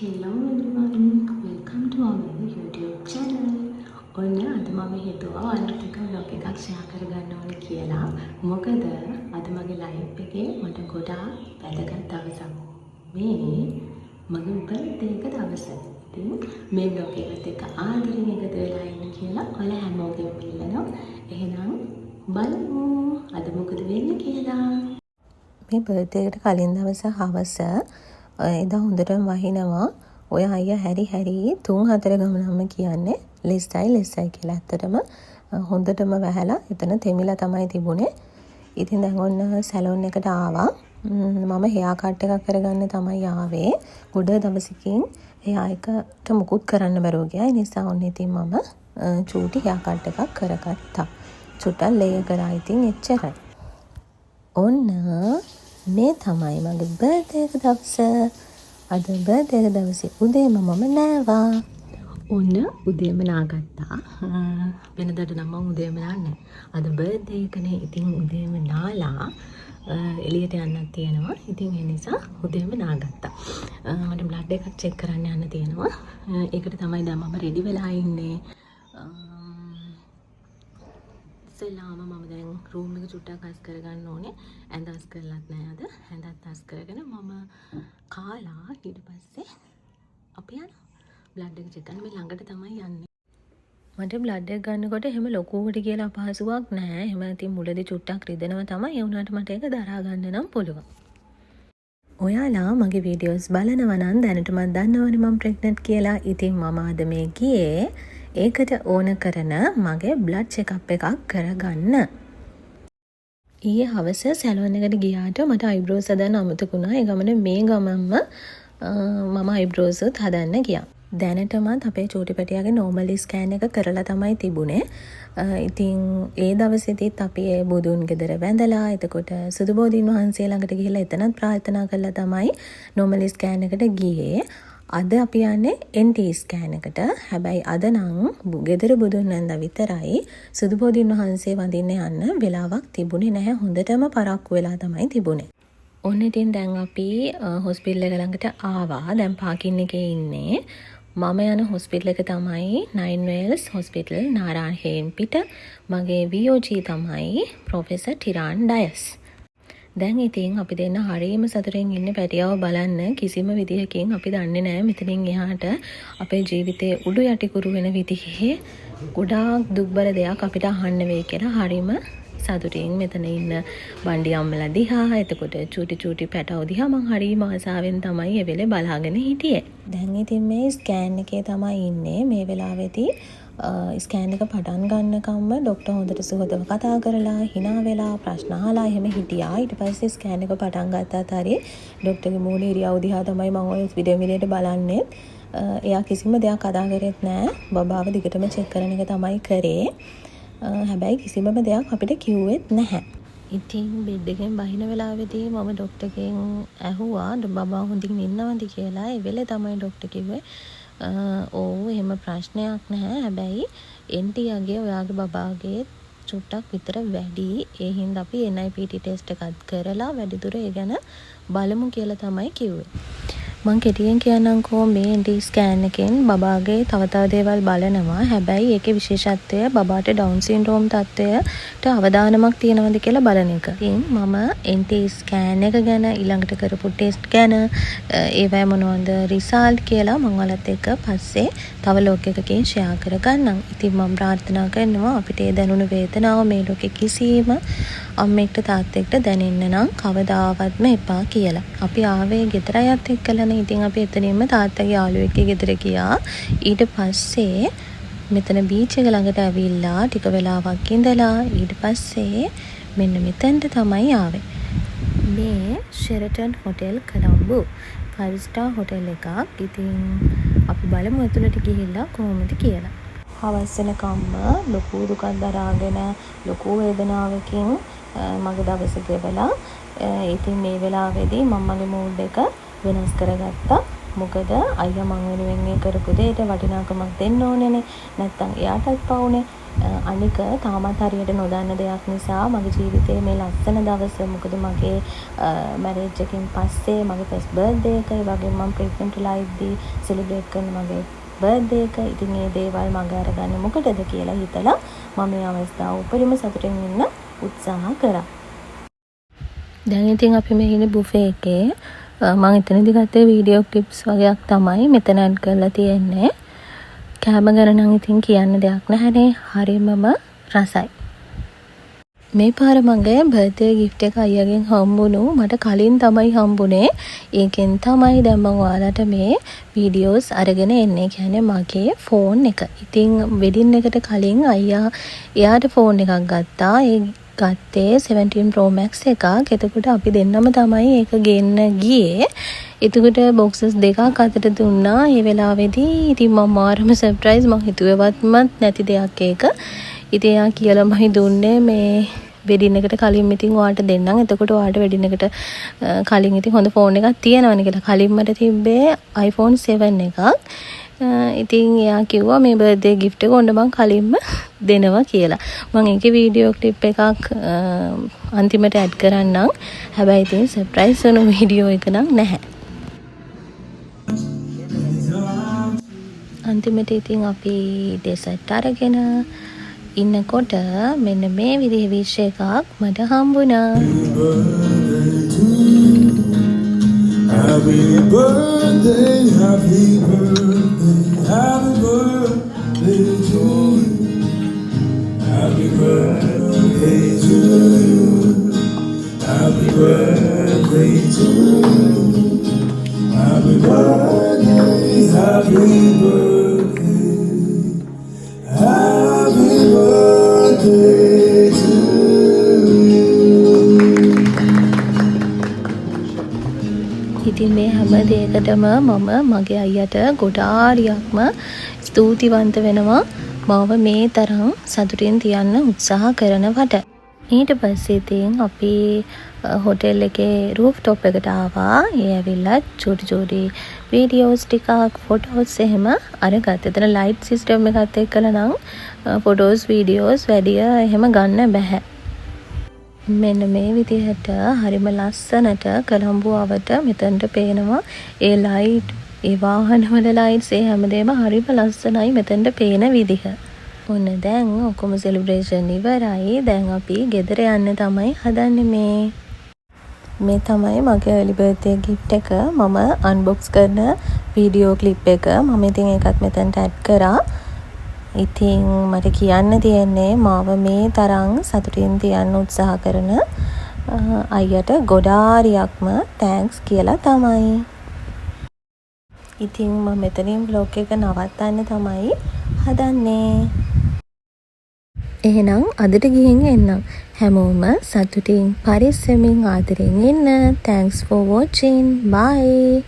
Hello everyone, welcome to our YouTube channel. ඔන්න අද මම හිතුවා ඔයාලට එක vlog එකක් share කරගන්න ඕනේ කියලා. මොකද අද මගේ live එකේ මට ගොඩාක් වැදගත් දවසක්. මේ මගේ birthday එක දවස. ඉතින් මේ vlog එකත් එක්ක ආදරෙන් එකතු වෙලා ඉන්න කියලා ඔයාලා හැමෝගෙම ඉල්ලනවා. එහෙනම් බලමු අද මොකද වෙන්නේ කියලා. මේ බර්ත්ඩේ එකට කලින් දවස හවස එදා හොඳටම වහිනවා. ඔය අයියා හැරි 3-4 ගමනක්ම කියන්නේ ලෙස්සයි කියලා. ඇත්තටම හොඳටම වැහැලා එතන තෙමිලා තමයි තිබුණේ. ඉතින් දැන් ඔන්න සැලොන් එකට ආවා. මම හෙයා කට් එකක් කරගන්න තමයි ආවේ. ගොඩ දවසකින් හෙයා එකට මුකුත් කරන්න බැරුව ගියා. ඒ නිසා ඔන්න ඉතින් මම චූටි හෙයා කට් එකක් කරගත්තා. චුට්ටක් ලේයර් කරා. ඉතින් එච්චරයි. ඔන්න මේ තමයි මගේ බර්ත්ඩේ එක දවස. අද බර්ත්ඩේ එක දවසේ උදේම මම නෑවා. ඔන්න උදේම නාගත්තා. වෙනදට නම් මම උදේම නාන්නේ. අද බර්ත්ඩේ එකනේ. ඉතින් උදේම නාලා එළියට යන්නත් තියෙනවා. ඉතින් ඒ නිසා උදේම නාගත්තා. මට බ්ලඩ් එකක් චෙක් කරන්න යන්න තියෙනවා. ඒකට තමයි දැන් මම රෙඩි වෙලා ඉන්නේ. ඉස්සෙල්ලාම මම දැන් රූම් එක චුට්ටක් අස් කරගන්න ඕනේ. ඇඳ අස් කරලත් නෑ අද. ඇඳත් අස් කරගෙන මම කාලා ඊට පස්සේ අපි යනවා. බ්ලඩ් එක චෙක් කරන්න මේ ළඟට තමයි යන්නේ. මට බ්ලඩ් එක ගන්නකොට එහෙම ලොකුවට කියලා අපහසුයක් නෑ. එහෙම ඉතින් මුලදී චුට්ටක් රිදෙනවා තමයි. ඒ වුණාට මට ඒක දරා ගන්න නම් පුළුවන්. ඔයාලා මගේ වීඩියෝස් බලනවා නම් දැනටමත් දන්නවනේ මම ප්‍රෙග්නන්ට් කියලා. ඉතින් මම අද මේ ගියේ ඒකට ඕන කරන මගේ බ්ලඩ් චෙකප් එකක් කරගන්න. ඊයේ හවස සැලොන් එකට ගියාට මට අයිබ්‍රෝස් හදන්න අමතක වුණා. ඒ ගමනේ මේ ගමන්ම මම අයිබ්‍රෝස් හදන්න ගියා. දැනටමත් අපේ චූටි පැටියාගේ නෝමලි ස්කෑන් එක කරලා තමයි තිබුණේ. ඉතින් ඒ දවසේදීත් අපි ඒ බුදුන් ගෙදර වැඳලා එතකොට සුදු බෝධීන් වහන්සේ ළඟට ගිහිල්ලා එතනත් ප්‍රාර්ථනා කළා තමයි නෝමලි ස්කෑන් එකට ගියේ. අද අපි යන්නේ NT ස්කෑන් එකට. හැබැයි අද නම් ගෙදර බුදුන් වැඳලා විතරයි සුදු බෝධීන් වහන්සේ වඳින්න යන්න වෙලාවක් තිබුණේ නැහැ. හොඳටම පරක්කු වෙලා තමයි තිබුණේ. ඔන්න ඉතින් දැන් අපි හොස්පිටල් එක ළඟට ආවා. දැන් පාකින් එකේ ඉන්නේ. මම යන හොස්පිටල් එක තමයි 9 Wales හොස්පිටල් නාරාහෙන් පිට. මගේ VOG තමයි ප්‍රොෆෙසර් ටිරාන් ඩයස්. දැන් ඉතින් අපි දෙන්න හරියම සතුටින් ඉන්නේ පැටියව බලන්න. කිසිම විදිහකින් අපි දන්නේ නැහැ මෙතනින් එහාට අපේ ජීවිතේ උඩු යටිකුරු වෙන විදිහේ ගොඩාක් දුක්බර දෙයක් අපිට අහන්න වෙයි කියලා හරියම සතුටින් මෙතන ඉන්න බණ්ඩි අම්මලා දිහා එතකොට චූටි පැටව දිහා මං හරියම ආසාවෙන් තමයි ඒ වෙලේ බලාගෙන හිටියේ. දැන් ඉතින් මේ ස්කෑන් එකේ තමයි ඉන්නේ. මේ වෙලාවේදී ස්කෑන් එක පටන් ගන්නකම්ම ડોක්ටර් හොඳට සුහදව කතා කරලා hina වෙලා ප්‍රශ්න අහලා එහෙම හිටියා. ඊට පස්සේ ස්කෑන් එක පටන් ගත්තාත් හරිය ડોක්ටර්ගේ මූණ ඉරියව් දිහා තමයි මම ඔය වීඩියෝ බලන්නේ. එයා කිසිම දෙයක් අදා කරෙත් නෑ. බබාව දිගටම චෙක් කරන එක තමයි කරේ. හැබැයි කිසිම දෙයක් අපිට කිව්වෙත් නැහැ. ඉතින් බෙඩ් එකෙන් බහින වෙලාවේදී මම ડોක්ටර්ගෙන් ඇහුවා බබා හොඳින් ඉන්නවද කියලා. ඒ වෙලේ තමයි ડોක්ටර් කිව්වේ ඔව් එහෙම ප්‍රශ්නයක් නැහැ. හැබැයි එන්ටියාගේ ඔයාගේ බබාගේ චුට්ටක් විතර වැඩි. ඒ හින්දා අපි NIPT ටෙස්ට් එකක් කරලා වැඩිදුර ඒ ගැන බලමු කියලා තමයි කිව්වේ. මං කෙටියෙන් කියන්නම්කෝ මේ NT ස්කෑන් එකෙන් බබාගේ තව දේවල් බලනවා. හැබැයි ඒකේ විශේෂත්වය බබාට ඩවුන් සින්ඩ්‍රෝම් තත්ත්වයට අවදානමක් තියෙනවද කියලා බලන එක. ඉතින් මම NT ස්කෑන් එක ගැන ඊළඟට කරපු ටෙස්ට් ගැන ඒවැ මොනවද රිසල්ට් කියලා මම ඔයාලත් එක්ක පස්සේ තව ලොග් එකකින් ෂෙයා කරගන්නම්. ඉතින් මම ප්‍රාර්ථනා කරනවා අපිට ඒ දැනුණු වේදනාව මේ ලෝකේ කිසිම අම්මෙක්ට තාත්තෙක්ට දැනෙන්න නම් කවදාවත්ම එපා කියලා. අපි ආවේ ගෙදර අයත් එක්කලානේ. ඉතින් අපි එතනින්ම තාත්තගේ යාළුවෙක්ගේ ගෙදර ගියා. ඊට පස්සේ මෙතන බීච් එක ළඟට ඇවිල්ලා ටික වෙලාවක් ඉඳලා ඊට පස්සේ මෙන්න මෙතනට තමයි ආවේ. මේ Sheraton Hotel Colombo 5 star hotel එකක්. ඉතින් අපි බලමු ඇතුළට ගිහිල්ලා කොහොමද කියලා. හවස් වෙනකම්ම ලොකු දුකක් දරාගෙන ලොකු වේදනාවකින් මගේ දවස ගෙවලා ඉතින් මේ වෙලාවේදී මම මගේ මූඩ් එක වෙනස් කරගත්තා. මොකද අයියා මං වෙනුවෙන් ඒ කරපු දෙයට වටිනාකමක් දෙන්න ඕනේනේ. නැත්තම් එයාටත් පවුනේ. අනික තාමත් හරියට නොදන්න දෙයක් නිසා මගේ ජීවිතයේ මේ ලස්සන දවස මොකද මගේ මැරේජ් එකෙන් පස්සේ මගේ ෆස්ට් බර්ත්ඩේ එක ඒ වගේම මම ප්‍රෙග්නන්ට් වෙලා ඉද්දි සෙලිබ්‍රේට් කරන මගේ බර්ත්ඩේ එක. ඉතින් මේ දේවල් මම අරගන්නේ මොකටද කියලා හිතලා මම මේ අවස්ථාව උපරිම සතුටින් ඉන්න උත්සාහ කරා. දැන් ඉතින් අපි මේ ඉන්නේ බුෆේ එකේ. මම එතනදී ගත්තේ වීඩියෝ ක්ලිප්ස් වගේක් තමයි මෙතන ඇඩ් කරලා තියෙන්නේ. කෑම ගැන නම් ඉතින් කියන්න දෙයක් නැහැනේ. හරියමම රසයි. මේ පාර මගේ බර්ත්ඩේ ගිෆ්ට් එක අයියාගෙන් හම්බුණු මට කලින් තමයි හම්බුනේ. ඒකෙන් තමයි දැන් මම ඔයාලට මේ වීඩියෝස් අරගෙන එන්නේ. කියන්නේ මගේ ෆෝන් එක. ඉතින් වෙඩින් එකට කලින් අයියා එයාට ෆෝන් එකක් ගත්තා. ඒ ගත්තේ 17 Pro Max එකක්. එතකොට අපි දෙන්නම තමයි ඒක ගෙන්න ගියේ. එතකොට බොක්සස් දෙකක් අතට දුන්නා. ඒ වෙලාවේදී ඉතින් මම මාරම සර්ප්‍රයිස්. මම හිතුවේවත්මත් නැති දෙයක් ඒක. ඉතින් එයා කියලාමයි දුන්නේ මේ වෙඩින් එකට කලින් ඉතින් ඔයාලට දෙන්නම්. එතකොට ඔයාලට වෙඩින් එකට කලින් ඉතින් හොඳ ෆෝන් එකක් තියෙනවනේ කියලා. කලින් මට තිබ්බේ iPhone 7 එකක්. ඉතින් එයා කිව්වා මේ බර්ත්ඩේ ගිෆ්ට් එක ඔන්න මං කලින්ම දෙනවා කියලා. මම ඒකේ වීඩියෝ ක්ලිප් එකක් අන්තිමට ඇඩ් කරන්නම්. හැබැයි ඉතින් සර්ප්‍රයිස් වෙන වීඩියෝ එක නම් නැහැ. අන්තිමට ඉතින් අපි ඩෙසර්ට් අරගෙන ඉන්නකොට මෙන්න මේ විදිහේ විශ් එකක් මට හම්බුණා. Happy birthday, happy birthday, happy birthday to you. Happy birthday to you. Happy birthday to you. Happy birthday, happy birthday. Happy birthday to you. ඉතින් මේ හැම දෙයකටම මම මගේ අයියට ගොඩාරියක්ම ස්තුතිවන්ත වෙනවා. මාව මේ තරම් සතුටින් තියන්න උත්සාහ කරනවට. ඊට පස්සේ ඉතින් අපි හොටෙල් එකේ රූෆ් টොප් එකට ආවා. ඒ ඇවිල්ලා චූටි වීඩියෝස් ටිකක් ෆොටෝස් එහෙම අරගත්තා. එතන ලයිට් සිස්ටම් එකත් එක්කලා නම් ෆොටෝස් වීඩියෝස් වැඩිය එහෙම ගන්න බෑ. මෙන්න මේ විදිහට හරිම ලස්සනට කොළඹුවට මෙතනට පේනවා. ඒ ලයිට්, ඒ වාහනවල ලයිට්ස්, ඒ හැමදේම හරිම ලස්සනයි මෙතනට පේන විදිහ. ඔන්න දැන් ඔක්කොම සෙලිබ්‍රේෂන් ඉවරයි. දැන් අපි ගෙදර යන්න තමයි හදන්නේ. මේ තමයි මගේ early birthday gift එක. මම unbox කරන වීඩියෝ ක්ලිප් එක. මම ඉතින් ඒකත් මෙතනට ඇඩ් කරා. ඉතින් මට කියන්න තියෙන්නේ මාව මේ තරම් සතුටින් තියන්න උත්සාහ කරන අයියට ගොඩාරියක්ම තෑන්ක්ස් කියලා තමයි. ඉතින් මම මෙතනින් vlog එක නවත්තන්න තමයි හදන්නේ. එහෙනම් අදට ගිහින් එන්නම්. හැමෝම සතුටින් පරිස්සමින් ආදරෙන් ඉන්න. Thanks for watching. Bye.